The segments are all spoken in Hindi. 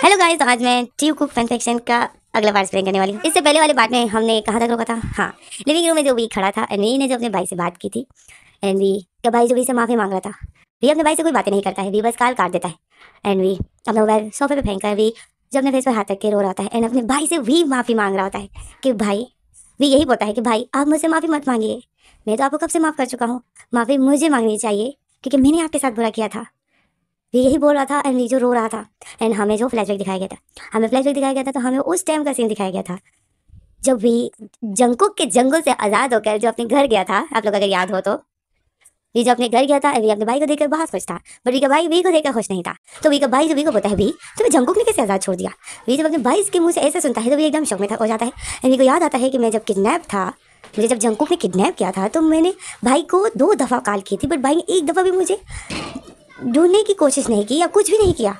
हेलो गाइस, तो आज मैं ट्रू कुक फन फैक्शन का अगला पार्ट एक्सप्लेन करने वाली हूँ। इससे पहले वाले पार्ट में हमने कहाँ तक रोका था? हाँ, लिविंग रूम में जो वी खड़ा था एंड वी ने जो अपने भाई से बात की थी एंड वी का भाई जो वी से माफ़ी मांग रहा था। वी अपने भाई से कोई बातें नहीं करता है, वी बस काल काट देता है एंड वी अपना मोबाइल सोफे पे फेंक कर वी जो अपने फेस पर हाथ रख के रो रहा होता है एंड अपने भाई से वी माफ़ी मांग रहा होता है कि भाई, वी यही बोलता है कि भाई आप मुझसे माफ़ी मत मांगिए, मैं तो आपको कब से माफ़ कर चुका हूँ, माफ़ी मुझे मांगनी चाहिए क्योंकि मैंने आपके साथ बुरा किया था। वे यही बोल रहा था एंड वी जो रो रहा था एंड हमें जो फ्लैशबैक दिखाया गया था, तो हमें उस टाइम का सीन दिखाया गया था जब वी जंगकुक के जंगल से आज़ाद होकर जो अपने घर गया था। आप लोग अगर याद हो तो वी जो अपने घर गया था, वी अपने भाई को देखकर बहुत खुश था, बट वी का भाई वी को देखकर खुश नहीं था। तो वी का भाई जो वी को बोलता है, वी तुम्हें जंगकुक ने कैसे आज़ाद छोड़ दिया? वी जब अपने भाई के मुंह से ऐसे सुनता है तो वी एकदम शौक में हो जाता है एंड वी को याद आता है कि मैं जब किडनैप था, मुझे जब जंगकुक ने किडनैप किया था तो मैंने भाई को 2 दफ़ा कॉल की थी, बट भाई ने एक दफ़ा भी मुझे ढूंढने की कोशिश नहीं की या कुछ भी नहीं किया।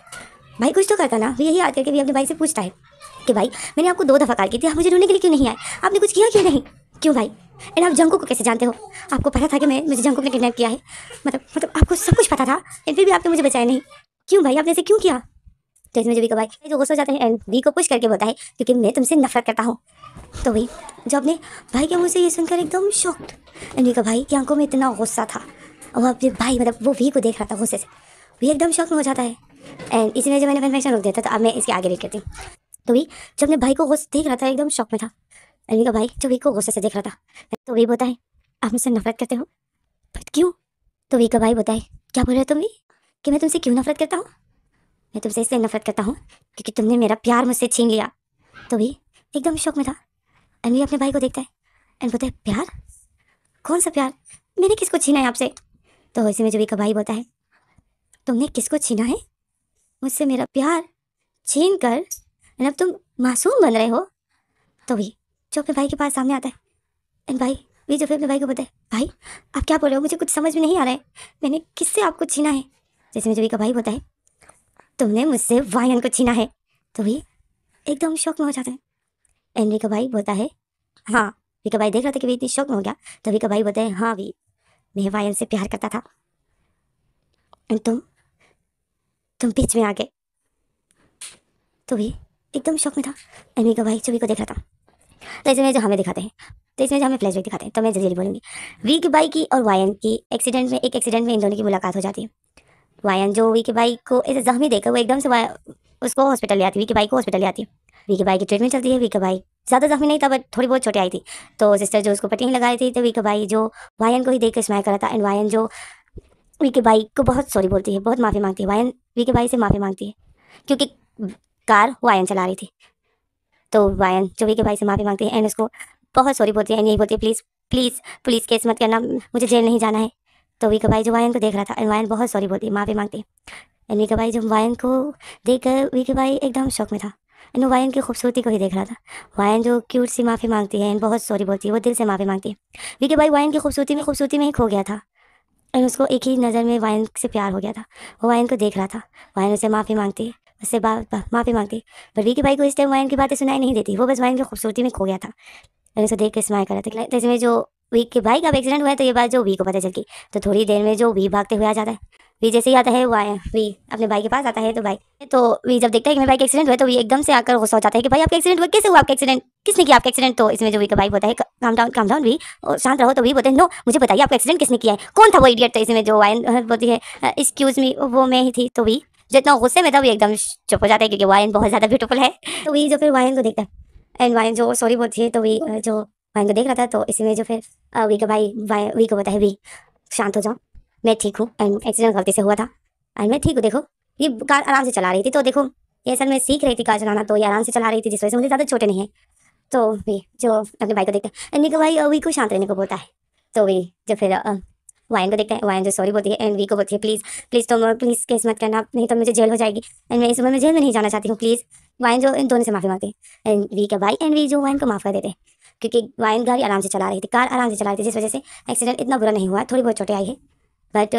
भाई कुछ तो करता ना। वो यही याद करके भी अपने भाई से पूछता है कि भाई, मैंने आपको 2 दफ़ा कॉल की थी, आप मुझे ढूंढने के लिए क्यों नहीं आए? आपने कुछ किया क्यों नहीं? क्यों भाई? एंड आप जंगकुक को कैसे जानते हो? आपको पता था कि मुझे जंगकुक ने किडनैप किया है? मतलब आपको सब कुछ पता था एंड फिर भी आपने मुझे बचाया नहीं। क्यों भाई, आपने ऐसे क्यों किया? तो इसमें जो वी का भाई जो गुस्सा हो जाता है एंड वी को पुश करके बोलता है क्योंकि मैं तुमसे नफरत करता हूँ। तो वी जो अपने भाई के मुँह से ये सुनकर एकदम शॉक्ड एंड वी का भाई की आंखों में इतना गुस्सा था और वो अपने भाई वो वी को देख रहा था गुस्से से। वी एकदम शॉक में हो जाता है एंड इसमें जो मैंने फैक्शन रोक दिया था, तो अब मैं इसके आगे रीड करती हूँ। तो वी जब अपने भाई को गुस्से देख रहा था एकदम शॉक में था एंड वी का भाई जो वी को गुस्से से देख रहा था, तो वी बोलता है आप मुझसे नफरत करते हो? बट क्यों? तो वी का भाई बोलता है क्या बोल रहे हो तुम वी, कि मैं तुमसे क्यों नफरत करता हूँ? मैं तुमसे इसलिए नफरत करता हूँ क्योंकि तुमने मेरा प्यार मुझसे छीन लिया। तो वी एकदम शौक में था एंड वी अपने भाई को देखता है एंड बोलता है प्यार? कौन सा प्यार? मैंने किसको छीना है आपसे? तो इसी में जो वी का भाई बोलता है तुमने किसको छीना है? मुझसे मेरा प्यार छीन कर एंड अब तुम मासूम बन रहे हो? तो वी जो अपने भाई के पास सामने आता है एंड भाई वी जो फिर अपने भाई को बोलता है भाई आप क्या बोल रहे हो, मुझे कुछ समझ में नहीं आ रहा है, मैंने किससे आपको छीना है? जैसे में जो वी का भाई बोलता है तुमने मुझसे वायन को छीना है। तो वी एकदम शौक में हो जाता है एंड वी का भाई बोलता है हाँ। वी का भाई देख रहा था कि वी इतनी शौक में हो गया, तो वी का भाई बोलता है हाँ वी, मैं वायन से प्यार करता था एंड तुम बीच में आ गए। तो वी एकदम शौक में था एंड वी का भाई जो वी को देख रहा था। तो इसमें जो हमें दिखाते हैं, तो इसमें जो हमें फ्लैशबैक दिखाते हैं, तो मैं जल्दी बोलूँगी। वी के भाई की और वायन की एक एक्सीडेंट में इन दोनों की मुलाकात हो जाती है। वायन जो वी के भाई को ऐसे जख्मी देकर वो एकदम से उसको हॉस्पिटल ले आती है, वी के भाई को हॉस्पिटल ले आती है। वी के भाई की ट्रीटमेंट चलती है। वी के भाई ज़्यादा जख्मी नहीं था, बट थोड़ी बहुत चोटें आई थी। तो सिस्टर जो उसको पट्टी लगाई थी, तो वी के भाई जो वायन को ही देख कर स्माइल करा था एंड वायन जो वी के भाई को बहुत सॉरी बोलती है, बहुत माफ़ी मांगती है। वायन वी के भाई से माफ़ी मांगती है क्योंकि कार वायन चला रही थी। तो वायन जो वी के भाई से माफ़ी मांगती है एंड उसको बहुत सॉरी बोलती है एंड यही बोलती है प्लीज़ प्लीज़ पुलिस केस मत करना, मुझे जेल नहीं जाना है। तो वी का भाई जो वायन को देख रहा था एंड वायन बहुत सॉरी बोलती है, माफ़ी मांगती है एंड वी का भाई जब वायन को देख कर वी के भाई एकदम शौक में था एंड वो वायन की खूबसूरती को ही देख रहा था। वायन जो क्यूट सी माफ़ी मांगती है एंड बहुत सॉरी बोलती है, वो दिल से माफ़ी मांगती है। वी के भाई वायन की खूबसूरती में ही खो गया था एंड उसको एक ही नज़र में वायन से प्यार हो गया था। वो वायन को देख रहा था, वायन उसे माफ़ी मांगती है, उससे माफ़ी मांगती, पर वी के भाई को इस टाइम वायन की बातें सुनाई नहीं देती, वो बस वायन की खूबसूरती में खो गया था एंड उसे देख के स्माइल कर रहा था। तो इसमें जो वी के भाई का एक्सीडेंट हुआ है, तो ये बात जो वी को पता चल गई। तो थोड़ी देर में जो वी भागते हुए आ जाता है, वी जैसे ही आता है वी अपने भाई के पास आता है। तो वी जब देखता है कि मेरे भाई का एक्सीडेंट हुआ है, तो वी एकदम से आकर गुस्सा हो जाता है कि भाई आपका एक्सीडेंट हुआ, कैसे हुआ आपका एक्सीडेंट, किसने किया आपका एक्सीडेंट? तो इसमें जो वी का भाई बोलता है काम डाउन वी, और शांत रहो। तो वी बोलते हैं नो, मुझे बताइए आपका एक्सीडेंट किसने किया है, कौन था वो इडियट? तो इसमें जो वायन बोलती है एक्सक्यूज मी, वो मैं ही थी। तो वी जितना गुस्से में था, वो एकदम चुप हो जाता है क्योंकि वायन बहुत ज़्यादा ब्यूटीफुल है। तो वी जो फिर वायन को देखता है एंड वायन जो सॉरी बोलती है, तो वी जो वायन को देख रहा था, तो इसी में जो फिर वी का भाई वी को बताया वी शांत हो जाओ, मैं ठीक हूँ एंड एक्सीडेंट गलती से हुआ था एंड मैं ठीक हूँ। देखो ये कार आराम से चला रही थी, तो देखो ये असल में सीख रही थी कार चलाना, तो ये आराम से चला रही थी, जिस वजह से मुझे ज़्यादा चोटें नहीं है। तो वी जो अपने भाई को देखता है एंड वी का भाई वी को शांत रहने को बोलता है। तो वी जो फिर वायन को देखता है, वायन जो सॉरी बोलती है एंड वी को बोलती है प्लीज़ प्लीज़ तुम प्लीज़ केस मत करना, नहीं तो मुझे जेल हो जाएगी एंड मैं इस उम्र में जेल में नहीं जाना चाहती हूँ, प्लीज़। वायन जो इन दोनों से माफ़ी मांगती है एंड वी का भाई एंड वी जो वायन को माफ़ कर देते हैं क्योंकि वायन गाड़ी आराम से चला रही थी, कार आराम से चला रही थी, जिस वजह से एक्सीडेंट इतना बुरा नहीं हुआ, थोड़ी बहुत चोटें आई है, बट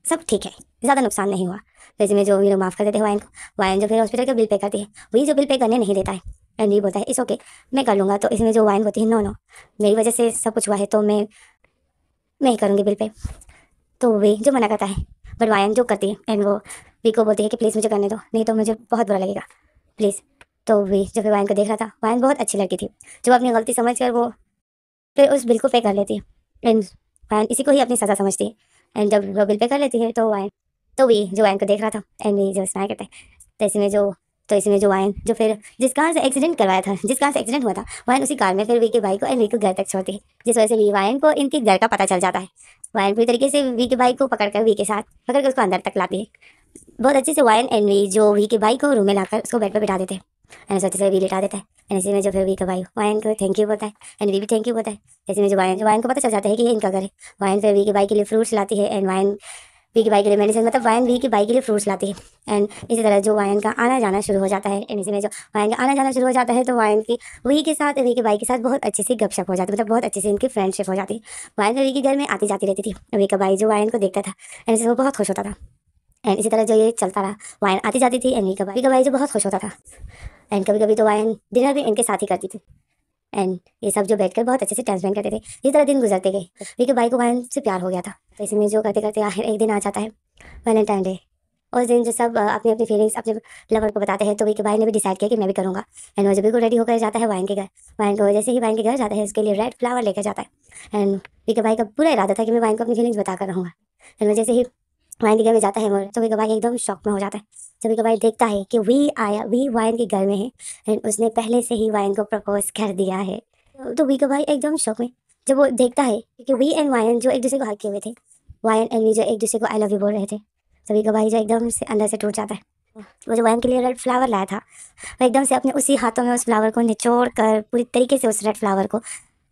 सब ठीक है, ज़्यादा नुकसान नहीं हुआ। तो इसमें जो वी लोग माफ़ कर देते हैं वायन को। वायन जो फिर हॉस्पिटल का बिल पे करती है, वही जो बिल पे करने नहीं देता है एंड वी बोलता है इस ओके, मैं कर लूँगा। तो इसमें जो वायन होती है नो नो, मेरी वजह से सब कुछ हुआ है, तो मैं ही करूँगी बिल पे। तो वे जो मना करता है, बट वायन जो करती है एंड वो वी को बोलती है कि प्लीज़ मुझे करने दो, नहीं तो मुझे बहुत बुरा लगेगा। प्लीज़। तो वी जो फिर वायन को देख रहा था, वायन बहुत अच्छी लड़की थी, जो अपनी गलती समझ कर वो फिर उस बिल को पे कर लेती है। एंड वायन इसी को ही अपनी सज़ा समझती है। एंड जब वो बिल पे कर लेती है तो वी जो वायन को देख रहा था एंड वी जो स्माइल करता है। तो इसमें जो वायन जो फिर जिस कार से एक्सीडेंट करवाया था, जिस कार से एक्सीडेंट हुआ था, वायन उसी कार में फिर वी के भाई को एंड वी को घर तक छोड़ती है, जिस वजह से वी वायन को इनके घर का पता चल जाता है। वायन पूरी तरीके से वी के भाई को पकड़ कर उसको अंदर तक लाती है। बहुत अच्छे से वायन एंड वी जो वी के भाई को रूम में लाकर उसको बेड पर बिठा देते हैं एंड उसे अच्छे से वी लिटा देता है। एंड इसी में जो फिर वी का भाई वायन को थैंक यू बोलता है एंड वी भी थैंक यू बोलता है। जैसे में जो वायन को पता चल जाता है कि ये इनका घर है। वायन फिर वी के भाई के लिए फ्रूट्स लाती है एंड वायन वी के भाई के लिए मेडिसिन, मतलब वायन वी के भाई के लिए फ्रूट्स लाती है। एंड इसी तरह जो वायन का आना जाना शुरू हो जाता है। एंड इसी में जो वायन का आना जाना शुरू हो जाता है तो वायन की वी के साथ वी के भाई के साथ बहुत अच्छी सी गपशप हो जाती है, मतलब बहुत अच्छी सी इनकी फ्रेंडशिप हो जाती है। वायन वी के घर में आती जाती रहती थी। वी का भाई जो वायन को देखता था एंड इससे वो बहुत खुश होता था। एंड इसी तरह जो ये चलता रहा, वायन आती जाती थी एंड वी का भाई जो बहुत खुश होता था। एंड कभी कभी तो वायन डिनर भी इनके साथ ही करती थी। एंड ये सब जो बैठकर बहुत अच्छे से टाइम स्पेंड करते थे। इस तरह दिन गुजरते गए। वी के भाई को वायन से प्यार हो गया था। तो इसमें जो करते करते आखिर एक दिन आ जाता है, वैलेंटाइन डे। उस दिन जो सब अपनी अपनी फीलिंग्स अपने लवर को बताते हैं, तो वी के भाई ने भी डिसाइड किया कि मैं भी करूँगा। एंड वो जब बिल्कुल रेडी होकर जाता है वायन के घर। वायन को जैसे ही वायन के घर जाता है उसके लिए रेड फ्लावर लेकर जाता है। एंड वी के भाई का पूरा इरादा था कि मैं वायन को अपनी फीलिंग्स बताकर रहूँगा। एंड वो जैसे ही वायन के घर में जाता है वो, तो वी का भाई एकदम शॉक में हो जाता है जब वी का भाई देखता है कि वी वायन के घर में है एंड उसने पहले से ही वायन को प्रपोज कर दिया है। तो वी का भाई एकदम शॉक में जब वो देखता है कि वी एंड वायन जो एक दूसरे को हक किए हुए थे, वायन एंड वी जो एक दूसरे को आई लव यू बोल रहे थे। तो वी का भाई जो एकदम से अंदर से टूट जाता है। वो जो वायन के लिए रेड फ्लावर लाया था, वो एकदम से अपने उसी हाथों में उस फ्लावर को निचोड़ कर पूरी तरीके से उस रेड फ्लावर को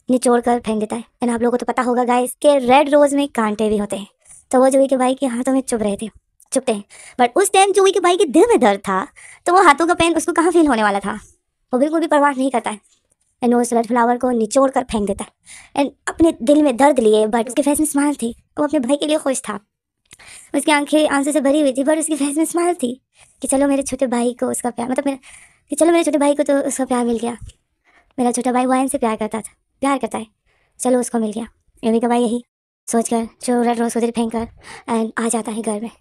निचोड़ कर फेंक देता है। एंड आप लोगों को तो पता होगा गाइस कि रेड रोज़ में कांटे भी होते हैं। तो वो जो वी के भाई के हाथों में चुभते हैं। बट उस टाइम जो वी के भाई के दिल में दर्द था, तो वो हाथों का पेन उसको कहाँ फील होने वाला था। वो बिल्कुल भी परवाह नहीं करता है एंड वो उस रेड फ्लावर को निचोड़ कर फेंक देता है। एंड अपने दिल में दर्द लिए बट उसके फेस में स्माइल थी। वो अपने भाई के लिए खुश था। उसकी आंखें आंसू से भरी हुई थी बट उसके फेस में स्माइल थी कि चलो मेरे छोटे भाई को उसका प्यार, मतलब मेरा कि चलो मेरे छोटे भाई को तो उसका प्यार मिल गया। मेरा छोटा भाई वायन से प्यार करता है, चलो उसको मिल गया। एमी का भाई यही सोचकर जो रेड रोज उधर फेंक कर एंड आ जाता है घर में।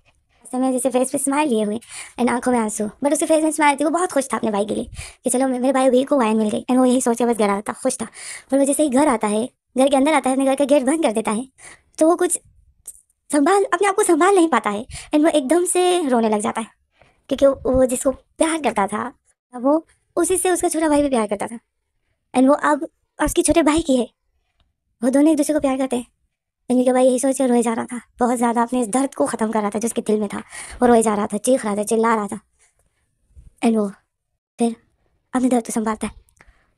समय जैसे फेस पे स्माइल लिए हुए एंड आंखों में आंसू, बट उसके फेस में स्माइल थी। वो बहुत खुश था अपने भाई के लिए कि चलो मेरे भाई वीर को वायन मिल गई। एंड वो यही सोच के बस घर आता खुश था। पर वो जैसे ही घर आता है, घर के अंदर आता है, अपने घर का गेट बंद कर देता है, तो वो कुछ अपने आप को संभाल नहीं पाता है एंड वो एकदम से रोने लग जाता है क्योंकि वो जिसको प्यार करता था वो उसी से उसका छोटा भाई भी प्यार करता था। एंड वो अब उसके छोटे भाई की है, वो दोनों एक दूसरे को प्यार करते हैं। एंड का भाई यही सोच कर रोए जा रहा था, बहुत ज़्यादा अपने इस दर्द को ख़त्म कर रहा था जो उसके दिल में था। वो रोए जा रहा था, चीख रहा था, चिल्ला रहा था। एंड वो फिर अपने दर्द को संभालता है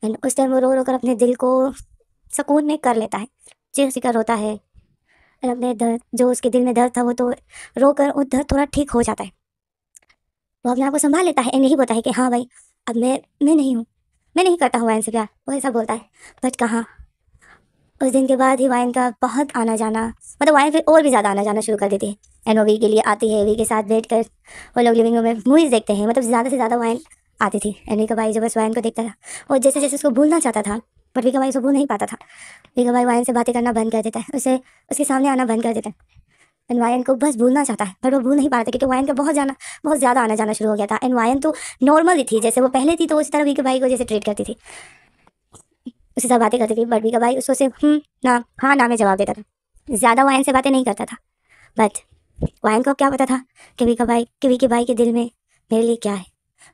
एंड उस टाइम वो रो रो कर अपने दिल को सुकून में कर लेता है, चीख चीख कर रोता है। एंड अपने दर्द जो उसके दिल में दर्द था वो तो रो कर वो दर्द थोड़ा ठीक हो जाता है। वो अपने आप को संभाल लेता है एंड यही बोलता है कि हाँ भाई अब मैं नहीं हूँ, मैं नहीं करता हूँ वायन से प्यार। वो ऐसा बोलता है। बट कहाँ, उस दिन के बाद ही वायन का बहुत आना जाना, मतलब वायन फिर और भी ज़्यादा आना जाना शुरू कर देती है। एंड वो वी के लिए आती है, वी के साथ बैठ कर वो लोग लिविंग रूम में मूवीज़ देखते हैं। मतलब ज़्यादा से ज़्यादा वायन आती थी एंड वी का भाई जो बस वायन को देखता था और जैसे जैसे उसको भूलना चाहता था, बट वी का भाई उसको भूल नहीं पाता था। वी का भाई वायन से बातें करना बंद कर देता है, उसे उसके सामने आना बंद कर देता है। एंड वायन को बस भूलना चाहता है बट वो भूल नहीं पा रहा था क्योंकि वायन का बहुत ज़्यादा आना जाना शुरू हो गया था। एंड वायन तो नॉर्मल ही थी, जैसे वो पहले थी तो उसी तरह वी के भाई को जैसे ट्रीट करती थी, उसी तरह बातें करती थी। बट वी का भाई उसको सिर्फ ना हाँ ना में जवाब देता था, ज़्यादा वायन से बातें नहीं करता था। बट वायन को क्या पता था कि वी के भाई के दिल में मेरे लिए क्या है।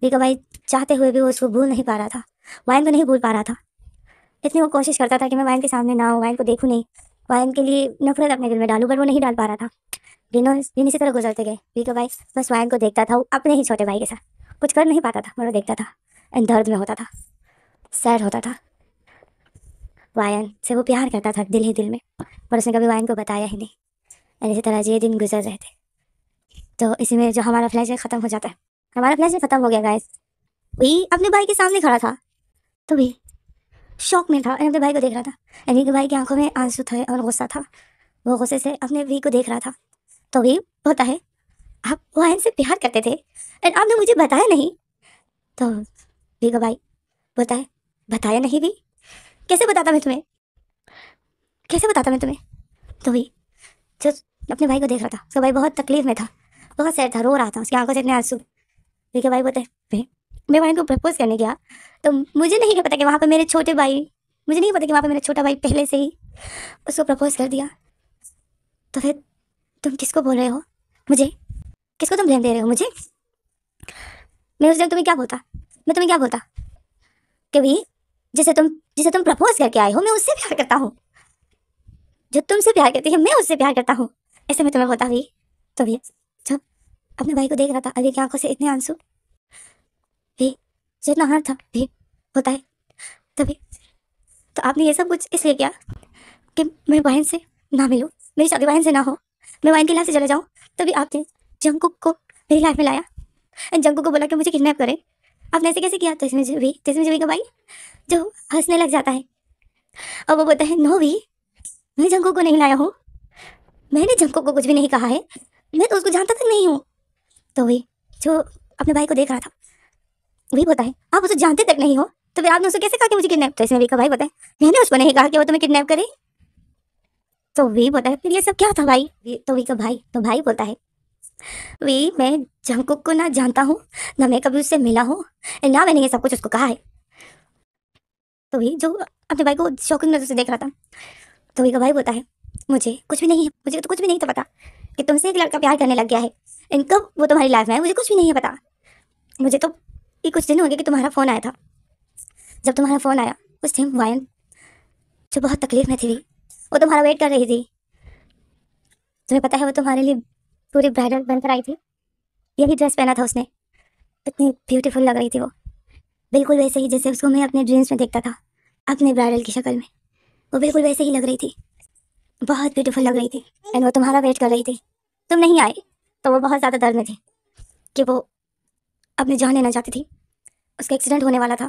वी का भाई चाहते हुए भी वो उसको भूल नहीं पा रहा था, वायन को नहीं भूल पा रहा था। इतनी वो कोशिश करता था कि मैं वायन के सामने ना हूँ, वायन को देखूँ नहीं, वायन के लिए नफरत अपने दिल में डालूँ, पर वो नहीं डाल पा रहा था। दिन इसी तरह गुजरते गए। वी का भाई बस वायन को देखता था, वो अपने ही छोटे भाई के साथ कुछ कर नहीं पाता था, पर वो देखता था एंड दर्द में होता था, सैड होता था। वायन से वो प्यार करता था दिल ही दिल में, पर उसने कभी वायन को बताया ही नहीं। एंड इसी तरह ये दिन गुजर रहे थे। तो इसी में जो हमारा फ्लैश ख़त्म हो जाता है। हमारा फ्लैश ख़त्म हो गया गाइस। वही अपने भाई के सामने खड़ा था तो भी शौक में था एंड अपने भाई को देख रहा था। एंड वी के भाई की आंखों में आंसू थे और गुस्सा था। वो गुस्से से अपने वी को देख रहा था। तो वी होता है, आप वायन से प्यार करते थे एंड आपने मुझे बताया नहीं। तो वी का भाई बोलता है, बताया नहीं भी, कैसे बताता मैं तुम्हें, कैसे बताता मैं तुम्हें। तो वी जो अपने भाई को देख रहा था, उसका भाई बहुत तकलीफ में था, बहुत सैड था, रो रहा था, उसकी आंखों से इतने आंसू। वी के भाई बोलते हैं, मैं वाइन को प्रपोज करने गया तो मुझे नहीं पता कि वहाँ पे मेरे छोटे भाई, मुझे नहीं पता कि वहाँ पे मेरा छोटा भाई पहले से ही उसको प्रपोज कर दिया। तो फिर तुम किसको बोल रहे हो? मुझे? किसको तुम ब्लेम दे रहे हो? मुझे? मैं उस दिन तुम्हें क्या बोलता? मैं तुम्हें क्या बोलता कि भाई जिसे तुम प्रपोज करके आए हो मैं उससे प्यार करता हूँ, जो तुमसे प्यार करती है मैं उससे प्यार करता हूँ, ऐसे मैं तुम्हें बोलता भी? तो भैया जब अपने भाई को देख रहा था अभी की आंखों से इतने आंसू भी, जो इतना हार्ड था भी होता है तभी, तो आपने ये सब कुछ इसलिए किया कि मैं वाइन से ना मिलूँ, मेरी शादी वाइन से ना हो, मैं वाइन की लाइफ से चले जाऊँ। तभी आपने जंकुक को मेरी लाइफ में लाया एंड जंकुक को बोला कि मुझे किडनैप करे। आपने ऐसे कैसे किया? तो इसमें जभी का भाई जो हंसने लग जाता है और वो बोलता है नो भी, मैं जंकुक को नहीं लाया हूँ, मैंने जंकुक को कुछ भी नहीं कहा है, मैं तो उसको जानता तक नहीं हूँ। तो वही जो अपने भाई को देख रहा था वही बोलता है आप उसे जानते तक नहीं हो तो फिर आपने उसको कैसे कहा कि मुझे किडनैप? तो इसमें वी का भाई बोलता है मैंने उसको नहीं कहा कि वो तुम्हें किडनैप करे। तो वी बोलता है फिर ये सब क्या था भाई? तो वी का भाई बोलता है वी मैं जंकुक को ना जानता हूँ, ना मैं कभी उससे मिला हूँ, ना मैंने ये सब कुछ उसको कहा है। तो वी जो अपने भाई को शौकीन नजर से देख रहा था, तो वी का भाई बोलता है मुझे कुछ भी नहीं है, मुझे तो कुछ भी नहीं था पता कि तुमसे एक लड़का प्यार करने लग गया है एंड कब वो तुम्हारी लाइफ में है मुझे कुछ भी नहीं है पता। मुझे तो ये कुछ दिन हो गए कि तुम्हारा फ़ोन आया था, जब तुम्हारा फ़ोन आया उस टाइम वायन जो बहुत तकलीफ में थी वो तुम्हारा वेट कर रही थी। तुम्हें पता है वो तुम्हारे लिए पूरी ब्राइडल बनकर आई थी, यही ड्रेस पहना था उसने, इतनी ब्यूटीफुल लग रही थी वो, बिल्कुल वैसे ही जैसे उसको मैं अपने ड्रीम्स में देखता था अपने ब्राइडल की शक्ल में, वो बिल्कुल वैसे ही लग रही थी, बहुत ब्यूटीफुल लग रही थी एंड वो तुम्हारा वेट कर रही थी। तुम नहीं आए तो वो बहुत ज़्यादा दर्द में थी कि वो अपनी जान लेना चाहती थी, उसका एक्सीडेंट होने वाला था।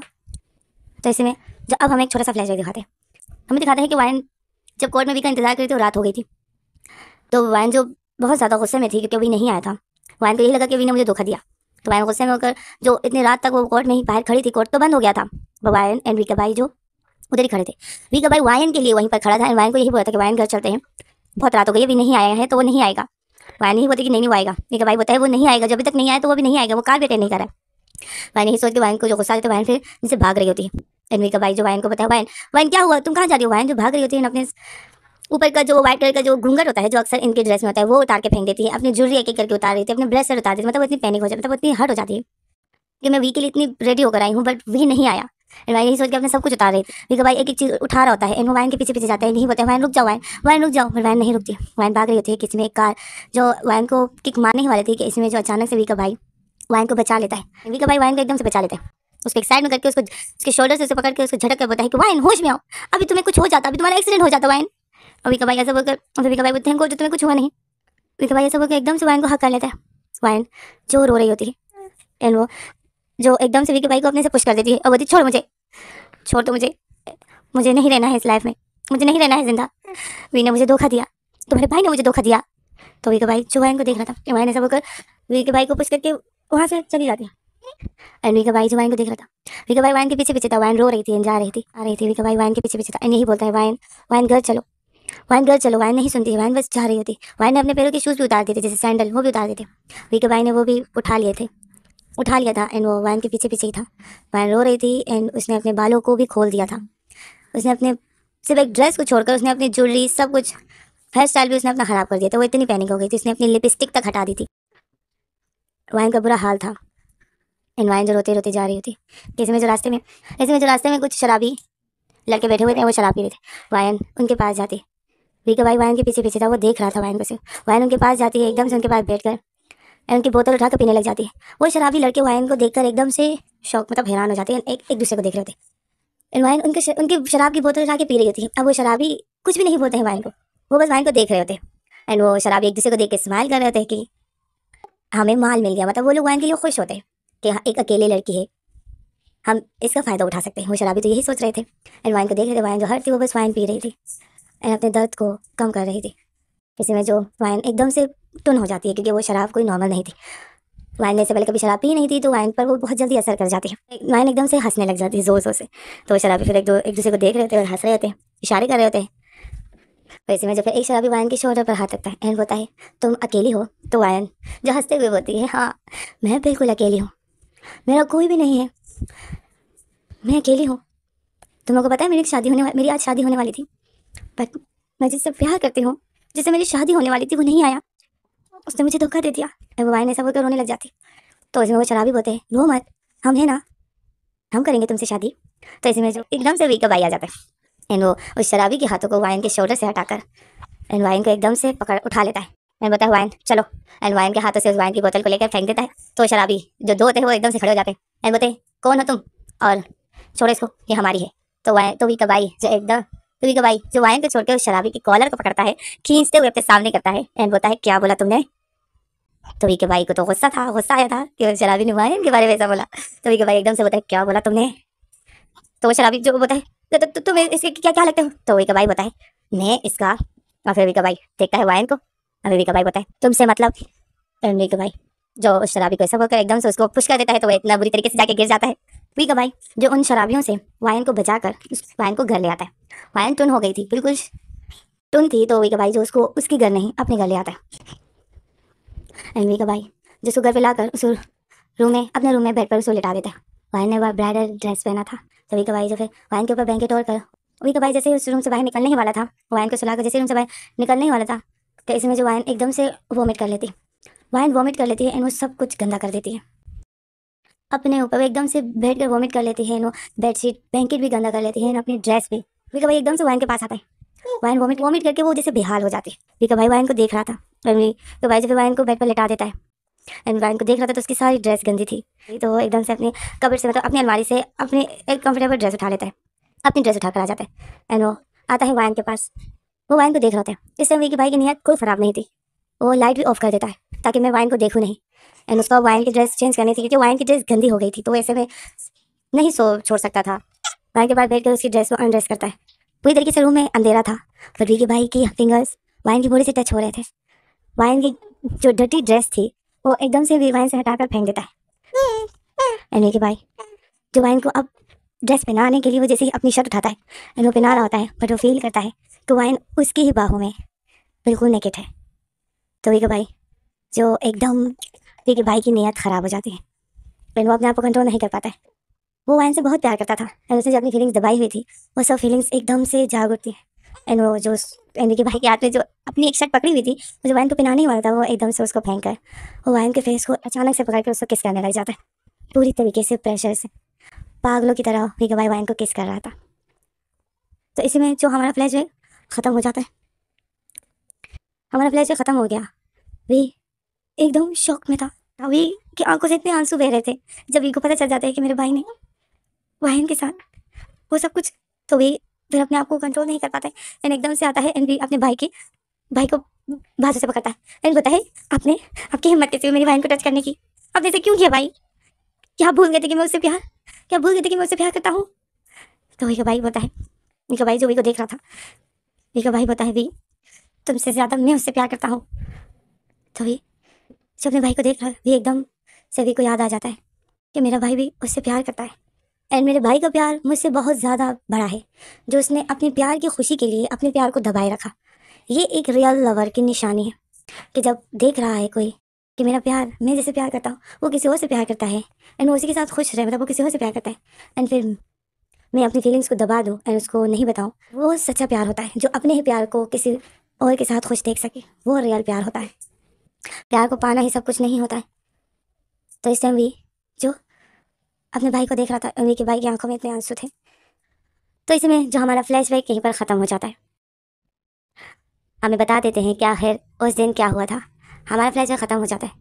तो ऐसे में अब हमें एक छोटा सा फ्लैशबैक दिखाते हैं, हमें दिखाते हैं कि वायन जब कोर्ट में वी का इंतजार करी तो रात हो गई थी। तो वायन जो बहुत ज़्यादा गुस्से में थी क्योंकि वी नहीं आया था, वायन को यही लगा कि वी ने मुझे धोखा दिया। तो वायन गुस्से में होकर जो इतनी रात तक वो कोर्ट में ही बाहर खड़ी थी, कोर्ट तो बंद हो गया था, वायन एंड वी का भाई जो उधर ही खड़े थे। वी का भाई वायन के लिए वहीं पर खड़ा था एंड वायन को यही बोला था कि वायन घर चलते हैं, बहुत रात हो गई है, वी नहीं आया है तो वो नहीं आएगा। वायन ही बोलती कि नहीं आएगा, वी का भाई बोलता है वो नहीं आएगा, जब तक नहीं आया तो वो भी नहीं आएगा, वो कार भी अटेंड नहीं कर रहा है। वायन यही सोच के वायन को जो गुस्सा देते वायन फिर जिनसे भाग रही होती है एंड वी का भाई जो वायन को बताया वायन वायन क्या हुआ, तुम कहाँ जा रही हो? वायन जो भाग रही होती है अपने ऊपर का जो व्हाइट कलर का जो घूंघट होता है जो अक्सर इनके ड्रेस में होता है वो उतार के फेंक देती है, अपनी ज्वेलरी एक एक करके उतार देती है, अपने ब्रेसलेट उतार देती है, मतलब इतनी पैनिक हो जाती है, मतलब इतनी हर्ट हो जाती है कि मैं वी के लिए इतनी रेडी होकर आई हूँ बट वी नहीं आया। एंड वाइन यही सोच के अपने सब कुछ उतार रही थी, वी का भाई एक एक चीज़ उठा रहा होता है एंड वो वाइन के पीछे पीछे जाता है, नहीं बोलते वाइन रुक जाओ, वाइन रुक जाओ, पर वाइन नहीं रुकती, वाइन भाग रही होती है। किसी में एक कार जो वाइन को किक मारने ही वाली थी कि इसमें जो अचानक से वी का भाई वाइन को बचा लेता है, वी का भाई वाइन को एकदम से बचा लेता है, उसको एक साइड में करके उसको उसके शोल्डर से उसे पकड़ के उसको झटक कर बोलता है कि वाइन होश में आओ, अभी तुम्हें कुछ हो जाता, अभी तुम्हारा एक्सीडेंट हो जाता वाइन। और वी का भाई ऐसा बोलकर वी का भाई बोलते हैं जो तुम्हें कुछ हुआ नहीं, वी का भाई ऐसा बोलकर एकदम से वाइन को हक कर लेता है। वाइन जो रो रही होती है एंड वो जो एकदम से वी के भाई को अपने से पुश कर देती है और बोलती छोड़ मुझे, छोड़ तो मुझे, मुझे नहीं रहना है इस लाइफ में, मुझे नहीं रहना है जिंदा, वी ने मुझे धोखा दिया, तुम्हारे भाई ने मुझे धोखा दिया। तो वी का भाई जो वाइन को देख रहा था वाइन ऐसा बोलकर वी के भाई को पुश करके वहाँ से चली जाती है एंड वी का भाई जो वाइन को देख रहा था, वी का भाई वाइन के पीछे पीछे था, वाइन रो रही थी एंड जा रही थी आ रही थी, वी का भाई वाइन के पीछे पीछे था एंड यही बोलता है वाइन वाइन घर चलो, वाइन घर चलो, वाइन नहीं सुनती, वाइन बस जा रही होती। वाइन ने अपने पैरों के शूज़ भी उतार दिए थे जैसे सैंडल, वो भी उतार दिए थे, वी के भाई ने वो भी उठा लिया था एंड वो वाइन के पीछे पीछे ही था। वाइन रो रही थी एंड उसने अपने बालों को भी खोल दिया था, उसने अपने सिर्फ एक ड्रेस को छोड़कर उसने अपनी ज्वेलरी सब कुछ हेयर स्टाइल भी उसने अपना ख़राब कर दिया था, वो इतनी पैनिक हो गई थी उसने अपनी लिपस्टिक तक हटा दी थी। वाइन का बुरा हाल था एंड वाइन जो रोते रोते जा रही होती, ऐसे में जो रास्ते में कुछ शराबी लड़के बैठे हुए थे, वो शराब पी रहे थे। वाइन उनके पास जाती, वी का भाई वाइन के पीछे पीछे था, वो देख रहा था वाइन को सिर्फ, वाइन उनके पास जाती है एकदम से उनके पास बैठ कर एंड उनकी बोतल उठाकर पीने लग जाती है। वो शराबी लड़के वाइन को देखकर एकदम से शौक मतलब हैरान हो जाते हैं, एक दूसरे को देख रहे होते एंड वाइन उनकी शराब की बोतल उठा के पी रही होती है। अब वो शराबी कुछ भी नहीं बोलते हैं वाइन को, वो बस वाइन को देख रहे होते एंड वो शराबी एक दूसरे को देख के स्माइल कर रहे होते हैं कि हमें माल मिल गया, मतलब वो लोग वाइन के लिए खुश होते हैं कि हाँ एक अकेले लड़की है, हम इसका फ़ायदा उठा सकते हैं। वो शराबी तो यही सोच रहे थे एंड वाइन को देख रहे थे, वाइन जो हर थी वो बस वाइन पी रही थी एंड अपने दर्द को कम कर रही थी। इसी में जो वाइन एकदम से टुन हो जाती है क्योंकि वो शराब कोई नॉर्मल नहीं थी, वाइन ने से पहले कभी शराब पी नहीं थी तो वाइन पर वो बहुत जल्दी असर कर जाती है, वाइन एकदम से हंसने लग जाती है ज़ोर ज़ोर से। तो वो शराबी फिर एक दूसरे को देख रहे होते हैं और हंस रहे होते हैं, इशारे कर रहे होते हैं। वैसे में जब फिर एक शराबी वाइन के शोल्डर पर हाथ रखता है एंड बोलता है तुम अकेली हो? तो वाइन जो हंसते हुए बोलती है हाँ मैं बिल्कुल अकेली हूँ, मेरा कोई भी नहीं है, मैं अकेली हूँ। तुम लोगों को पता है मेरी आज शादी होने वाली थी, बट मैं जिससे प्यार करती हूँ, जिससे मेरी शादी होने वाली थी, वो नहीं आया। उसने मुझे धोखा दे दिया। और वो वाइन ऐसा बोलकर रोने लग जाती। तो इसमें वो शराबी बोलते हैं, रो मत, हम है ना, हम करेंगे तुमसे शादी। तो इसमें जो एकदम से वीका भाई आ जाता है एंड वो उस शराबी के हाथों को वाइन के शोल्डर से हटाकर एंड वाइन को एकदम से पकड़ उठा लेता है एंड बोलता है वाइन चलो। एंड वाइन के हाथों से उस वाइन की बोतल को लेकर फेंक देता है। तो शराबी जो दो होते हैं वो एकदम से खड़े हो जाते हैं एंड बोलते हैं कौन हो तुम, और छोड़ो इसको, ये हमारी है। तो वाइन तो वीका भाई जो एकदम तो वीका भाई जो वाइन को छोड़ के उस शराबी की कॉलर को पकड़ता है, खींचते हुए अपने सामने करता है एंड बोलता है क्या बोला तुमने। तो वीके भाई को तो गुस्सा आया था कि शराबी ने वाइन के बारे में ऐसा बोला। तो वीके भाई एकदम से बोलता है क्या बोला तुमने। तो वो शराबी जो बोलता है तुम्हें इसके क्या क्या लगता है। तो वीका भाई बोलता है मैं इसका। और फिर वीका भाई देखता है वाइन को। अभी वीका भाई बोलता है तुमसे मतलब। वीका भाई जो उस शराबी को ऐसा बोलकर एकदम से उसको पुश कर देता है, तो वो इतना बुरी तरीके से जाके गिर जाता है। वीका भाई जो उन शराबियों से वाइन को बचाकर उस वाइन को घर ले आता है। वाइन टुन हो गई थी, बिल्कुल टुन थी। तो वीका भाई जो उसको उसकी घर नहीं अपने घर ले आता है। एंड वीका भाई जिसको घर पे लाकर उस अपने रूम में बेड पर उसको लिटा देता है। वाइन ने वह ब्राइडल ड्रेस पहना था। तो वीका भाई जो फिर वाइन के ऊपर ब्लैंकेट ओढ़ कर वीका भाई जैसे ही उस रूम से बाहर निकलने ही वाला था, वाइन को सुलाकर जैसे रूम से बाहर निकलने ही वाला था, तो इसमें जो वाइन एकदम से वॉमिट कर लेती। वाइन वॉमिट कर लेती है एंड वो सब कुछ गंदा कर देती है अपने ऊपर। वो एकदम से बैठ कर वॉमिट कर लेती है एंड वो बेडशीट ब्लैंकेट भी गंदा कर लेती है एंड अपनी ड्रेस भी। वीका भाई एकदम से वाइन के पास आता है। वाइन वॉमिट वॉमिट करके वो जैसे बेहाल हो जाती है। वीका भाई वाइन को देख रहा था। तो भाई जब वाइन को बेड पर लिटा देता है एंड वाइन को देख रहा था, तो उसकी सारी ड्रेस गंदी थी। तो वो एकदम से अपने कबर्ड से मतलब अपनी अलमारी से अपनी एक कंफर्टेबल ड्रेस उठा लेता है, अपनी ड्रेस उठाकर आ जाता है एंड वो आता है वाइन के पास। वो वाइन को देख रहा होता है। इस समय वीकी भाई की नीयत कोई ख़राब नहीं थी। वो लाइट भी ऑफ कर देता है ताकि मैं वाइन को देखूँ नहीं। एंड उसको वाइन की ड्रेस चेंज करनी थी क्योंकि वाइन की ड्रेस गंदी हो गई थी, तो ऐसे में नहीं छोड़ सकता था। वाइन के बाद बैठ कर उसकी ड्रेस को अनड्रेस करता है। पूरी तरीके से रूम में अंधेरा था, पर वीकी भाई की फिंगर्स वाइन की बॉडी से टच हो रहे थे। वाइन की जो डर्टी ड्रेस थी वो एकदम से वाइन से हटाकर फेंक देता है। एंड वीकी भाई जो वाइन को अब ड्रेस पहनाने के लिए वो जैसे ही अपनी शर्ट उठाता है एंड वो पहना रहा होता है, बट वो फील करता है कि वाइन उसकी ही बाहों में बिल्कुल नेकेड है। तो वीकी भाई जो एकदम वीकी भाई की नीयत ख़राब हो जाती है एंड वो अपने आप को कंट्रोल नहीं कर पाता है। वो वाइन से बहुत प्यार करता था एंड उसने जो अपनी फीलिंग्स दबाई हुई थी वो सब फीलिंग्स एकदम से जाग उठती है। एंड वो जो वीकी भाई के हाथ में जो अपनी एक शर्ट पकड़ी हुई थी, वो जो वाइन को पहनाने ही वाला था, वो एकदम से उसको फेंक कर वो वाइन के फेस को अचानक से पकड़ कर उसको किस करने लग जाता है, पूरी तरीके से प्रेशर से पागलों की तरह वीकी भाई वाइन को किस कर रहा था। तो इसी में जो हमारा फ्लैश है ख़त्म हो जाता है। हमारा फ्लैश ख़त्म हो गया। वी एकदम शॉक में था। वी की आंखों से इतने आंसू बह रहे थे जब वी को पता चल जाता है कि मेरे भाई ने वाइन के साथ वो सब कुछ। तो वी फिर अपने आप को कंट्रोल नहीं कर पाता है एंड एकदम से आता है एंड वी अपने भाई को बाजू से पकड़ता है एंड बताए आपकी हिम्मत कैसे हुई मेरी बहन को टच करने की, आपने ऐसे क्यों किया भाई, क्या भूल गए थे कि मैं उससे प्यार करता हूँ। तो वीका भाई बोलता है, वीका भाई जो वी को देख रहा था, वीका भाई बोलता है वी तुमसे ज़्यादा मैं उससे प्यार करता हूँ। तो वी जब अपने भाई को देख रहा है, वी एकदम से वी को याद आ जाता है कि मेरा भाई भी उससे प्यार करता है एंड मेरे भाई का प्यार मुझसे बहुत ज़्यादा बड़ा है, जो उसने अपने प्यार की खुशी के लिए अपने प्यार को दबाए रखा। ये एक रियल लवर की निशानी है कि जब देख रहा है कोई कि मेरा प्यार, मैं जैसे प्यार करता हूँ वो किसी और से प्यार करता है एंड वो उसी के साथ खुश रहे, मतलब वो किसी और से प्यार करता है एंड फिर मैं अपनी फीलिंग्स को दबा दूँ एंड उसको नहीं बताऊँ, वो सच्चा प्यार होता है। जो अपने ही प्यार को किसी और के साथ खुश देख सके, वो रियल प्यार होता है। प्यार को पाना ही सब कुछ नहीं होता है। तो इस टाइम भी जो अपने भाई को देख रहा था, उन्हीं के भाई की आंखों में इतने आंसू थे। तो इसमें जो हमारा फ्लैशबैक यहीं पर ख़त्म हो जाता है। हमें बता देते हैं कि आखिर उस दिन क्या हुआ था। हमारा फ्लैशबैक ख़त्म हो जाता है।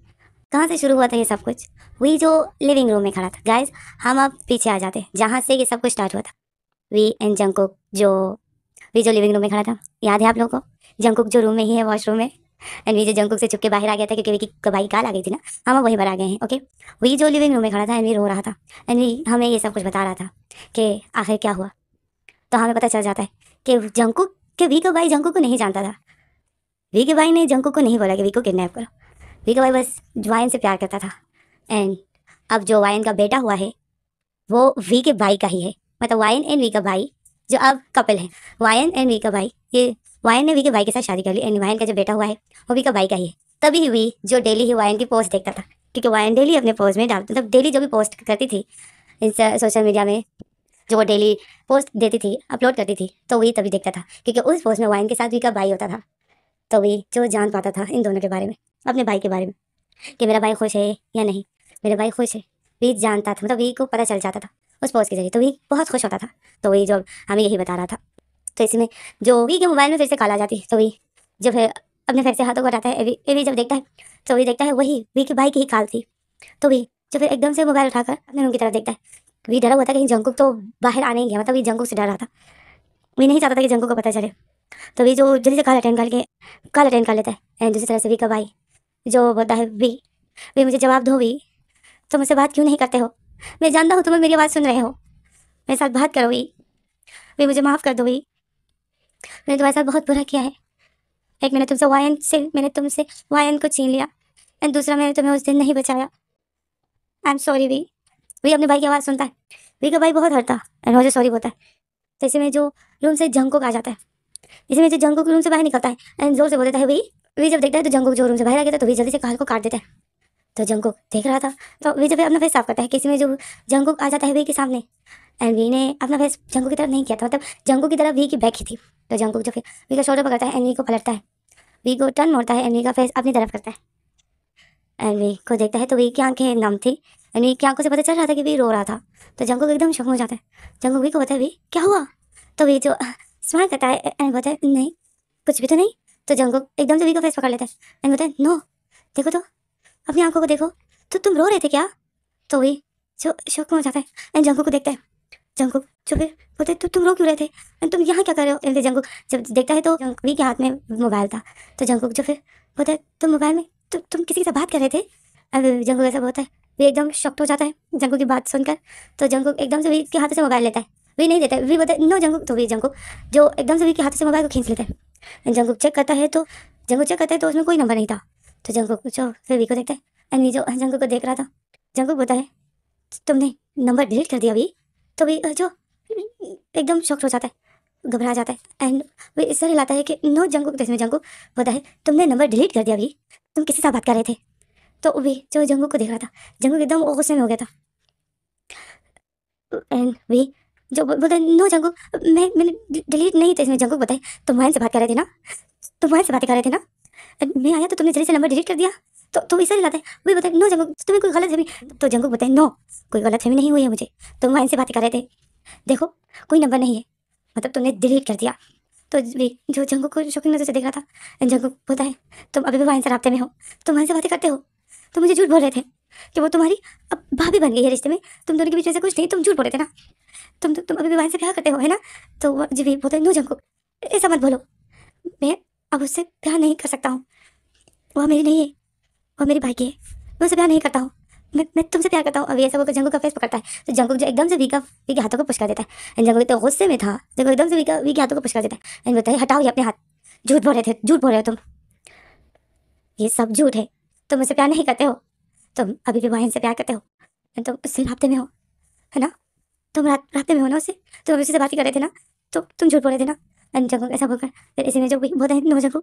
कहाँ से शुरू हुआ था ये सब कुछ, वही जो लिविंग रूम में खड़ा था। गाइस हम अब पीछे आ जाते हैं जहाँ से ये सब कुछ स्टार्ट हुआ था। वी एंड जंकुक जो लिविंग रूम में खड़ा था, याद है आप लोगों को। जंकुक जो रूम में ही है, वॉशरूम में, एंड वी जो जंकुक से चुप के बाहर आ गया था क्योंकि वी की भाई काल आ गई थी ना, हम वहीं पर आ गए हैं। ओके, वी जो लिविंग रूम में खड़ा था एंड वी रो रहा था एंड वी हमें ये सब कुछ बता रहा था कि आखिर क्या हुआ। तो हमें पता चल जाता है कि जंकुक के वी का भाई जंकुक को नहीं जानता था। वी के भाई ने जंकुक को नहीं बोला कि वी को किडनैप करो। वी का भाई बस वाइन से प्यार करता था एंड अब जो वाइन का बेटा हुआ है वो वी के भाई का ही है, मतलब वाइन एंड वी का भाई जो अब कपल है। वाइन एंड वी का भाई, ये वाइन ने वी के भाई के साथ शादी कर ली एंड वाइन का जो बेटा हुआ है वो वी का भाई का ही है। तभी वी जो डेली ही वाइन की पोस्ट देखता था क्योंकि वायन डेली अपने पोस्ट में डाल मतलब डेली जो भी पोस्ट करती थी इंस्टा सोशल मीडिया में, जो वो डेली पोस्ट देती थी, अपलोड करती थी, तो वही तभी देखता था, क्योंकि उस पोस्ट में वायन के साथ वी का भाई होता था। तो वही जो जान पाता था इन दोनों के बारे में, अपने भाई के बारे में, कि मेरा भाई खुश है या नहीं, मेरा भाई खुश है। वी जानता था, मतलब वी को पता चल जाता था उस पोस्ट के जरिए, तो वी बहुत खुश होता था। तो वही जो हमें यही बता रहा था। तो इसमें जो वी के मोबाइल में फिर से कॉल आ जाती, तो वही जब है अपने फिर से हाथों को हटाता है, एवी जब देखता है तो वही देखता है वही वी के भाई की ही कॉल थी। तो वी जो फिर एकदम से मोबाइल उठाकर अपने रूम की तरफ देखता है। वी डरा हुआ था कहीं जंकुक तो बाहर आने ही गया, मतलब वी जंकुक से डर रहा था। वी नहीं चाहता था कि जंकुक को पता चले। तो वी जो जल्दी से कॉल अटेंड कर लेता है। एंड दूसरी तरफ से वी का भाई जो बोलता है, वी मुझे जवाब दो, वी तुम मुझसे बात क्यों नहीं करते हो? मैं जानता हूँ तुम्हें मेरी आवाज़ सुन रहे हो, मेरे साथ बात करो वी मुझे माफ़ कर दो वी, मैंने तुम्हारे साथ बहुत बुरा किया है। एक मैंने तुमसे वायन को छीन लिया, एंड दूसरा मैंने तुम्हें उस दिन नहीं बचाया। आई एम सॉरी वी अपने भाई की आवाज़ सुनता है। वी का भाई बहुत हड़ता एंड मुझे सॉरी बोलता है। तो इसी में जो रूम से जंकुक आ जाता है, इसी में जो जंकुक रूम से बाहर निकलता है एंड जोर से बोल देता है वी जब देखता है तो जंकुक जो रूम से बाहर आ गया था, तो वी जल्दी से काल को काट देता है। तो जंकुक देख रहा था, तो वी जब अपना फेस साफ करता है, किसी में जो जंकुक आ जाता है वी के सामने, एंड वी ने अपना फेस जंकुक की तरफ नहीं किया था, मतलब जंकुक की तरफ वी की बैक ही थी। तो जंकुक जो फिर वी का शोल्डर पकड़ता है एंड वी को पलटता है, वी को टर्न मोड़ता है एंड वी का फेस अपनी तरफ करता है एंड वी को देखता है, तो वी की आंखें नम थी एंड वी की आंखों से पता चल रहा था कि वी रो रहा था। तो जंकुक एकदम शॉक हो जाता है। जंकुक वी को बताया, वी क्या हुआ? तो वी जो स्माइल करता है एंड बोलता है नहीं कुछ भी तो नहीं। तो जंकुक एकदम से वी का फेस पकड़ लेता है एंड बोलता है नो, देखो तो अपनी आंखों को देखो, तो तुम रो रहे थे क्या? तो वी जो शॉक हो जाता है एंड जंकुक को देखता है। जंकुक जो फिर बोलते तुम रो क्यों रहे थे एंड तुम यहाँ क्या कर रहे हो? एंड फिर जंकुक जब देखता है तो वी के हाथ में मोबाइल था। तो जंकुक जो फिर बोलता है तुम मोबाइल में तुम किसी के साथ बात कर रहे थे? एंड जंकुक ऐसा बोलता है, वी एकदम शॉक्ड हो जाता है जंकुक की बात सुनकर। तो जंकुक एकदम से वी के हाथ से मोबाइल लेता है, वी नहीं देता है, वी बोलता है नो जंकुक। तो वी जंकुक जो एकदम से वी के हाथ से मोबाइल को खींच लेता है एंड जंकुक चेक करता है, तो उसमें कोई नंबर नहीं था। तो जंकुक जो फिर वी को देखता है एंड वी जो जंकुक को देख रहा था, जंकुक बोलता है तुमने नंबर डिलीट कर दिया वी? तो वी जो एकदम शॉक्ड हो जाता है, घबरा जाता है एंड वे इस तरह हिलाता है कि नो जंकुक। तो इसमें जंकुक बोलता है तुमने नंबर डिलीट कर दिया वी, तुम किसी से बात कर रहे थे? तो वी जो जंकुक को देख रहा था, जंकुक एकदम गुस्से में हो गया था एंड वी जो बोलता है नो जंकुक मैंने डिलीट नहीं। तो इसमें जंकुक बताए तुम वायन से बात कर रहे थे ना, तुम वायन से बातें कर रहे थे ना, मैं आया तो तुमने जल्दी से नंबर डिलीट कर दिया। तो इसे हिलाता है, वे बताए नो जंकुक तुम्हें कोई गलत फहमी। तो जंकुक बताए नो कोई गलत फहमी नहीं हुई है मुझे, तुम वायन से बातें कर रहे थे, देखो कोई नंबर नहीं है, मतलब तुमने डिलीट कर दिया। तो वे जो जंकुक को शौकीन नजर से देख रहा था एंड जंकुक बोलता है तुम अभी भी वायन से राब्ते में हो, तुम वायन से बातें करते हो, तुम मुझे झूठ बोल रहे थे कि वो तुम्हारी अब भाभी बन गई है रिश्ते में, तुम दोनों के बीच में से कुछ नहीं, तुम झूठ बोल रहे थे ना, तुम अभी भी वायन से प्यार करते हो है ना? तो वो जी भी बोलता है नो जंकुक ऐसा मत बोलो, मैं अब उससे प्यार नहीं कर सकता हूँ, वह मेरी नहीं है, वह मेरी भाई की है, मैं उससे प्यार नहीं करता हूँ, मैं तुमसे प्यार करता हूँ। अभी ऐसा बोलकर जंकुक का फेस पकड़ता है। तो जंकुक जो एकदम से वी के हाथों को पुश कर देता है एंड जंकुक तो गुस्से में था, जंकुक एकदम से वी के हाथों को पुश कर देता है एंड बोलता है हटाओ ये अपने हाथ, झूठ बोल रहे थे, झूठ बोल रहे हो तुम, ये सब झूठ है, तुम मुझसे प्यार नहीं करते हो, तुम अभी भी वायन से प्यार करते हो, तुम उससे राब्ते में हो है ना, तुम राब्ते में हो ना उससे, तुम अभी उससे बात ही कर रहे थे ना, तो तुम झूठ बोल रहे थे ना। एंड जंकुक ऐसा बोलकर फिर इसी में जो बोलता है नो जंकुक